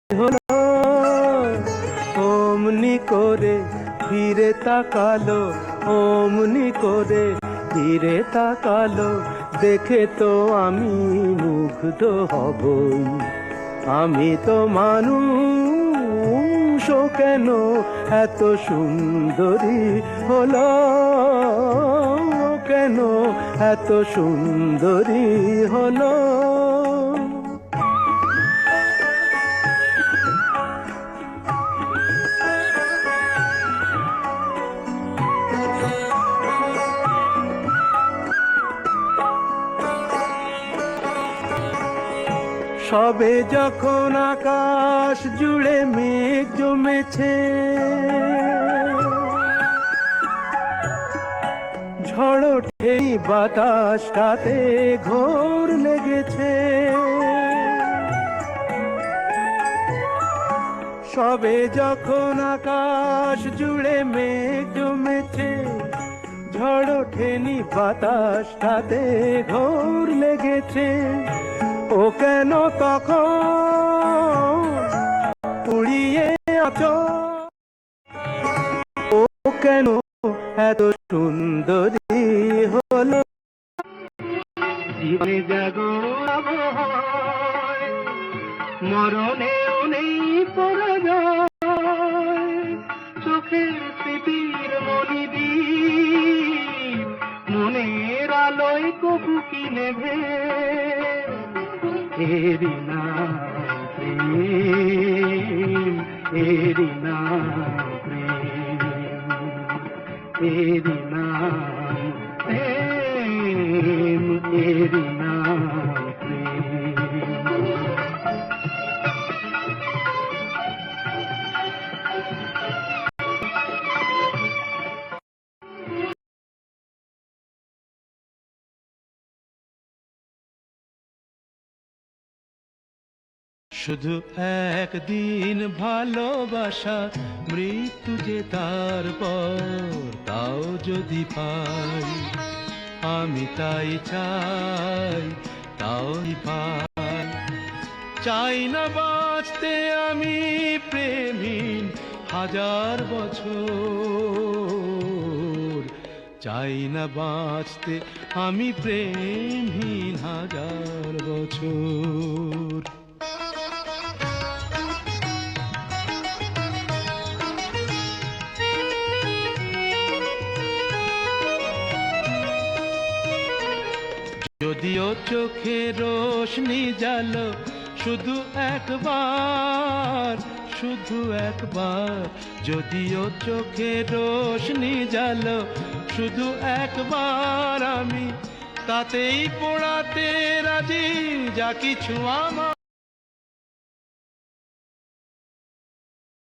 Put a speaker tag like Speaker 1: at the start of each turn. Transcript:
Speaker 1: হলো অমনি করে ফিরে তাকালো, অমনি করে ফিরে তাকালো, দেখে তো আমি মুগ্ধ হবই। আমি তো মানুষ, কেন এত সুন্দরী হলো, কেন এত সুন্দরী হলো। সবে যখন আকাশ জুড়ে মেঘ জমেছে, ঝড় ওঠেই বাতাসটাতে ঘোর লেগেছে। সবে যখন আকাশ জুড়ে মেঘ জমেছে, ঝড় ওঠেনি বাতাসটাতে ঘোর লেগেছে। ও কেন তখন উড়িয়ে আছো, ও কেন এত সুন্দরী হলো। জীবনে জাগো মরণেও নেই পরাজয়, চোখের স্মৃতির মণিদ্বীপ মনের আলোয় কবু কি নেভে। এরি নাম প্রেম, এরি নাম প্রেম, এরি নাম প্রেম, এরি নাম প্রেম। শুধু একদিন ভালোবাসা, মৃত্যু যে তারপর, তাও যদি পাই আমি তাই চাই, তাও পাই। চাই না বাঁচতে আমি প্রেমহীন হাজার বছর, চাই না বাঁচতে আমি প্রেমহীন হাজার বছর। যদিও চোখে রোশনি জালো, শুধু একবার, শুধু একবার। যদিও চোখে রোশনি জালো, শুধু একবার। আমি তাতেই পোড়াতে রাজি যা কিছু আমার।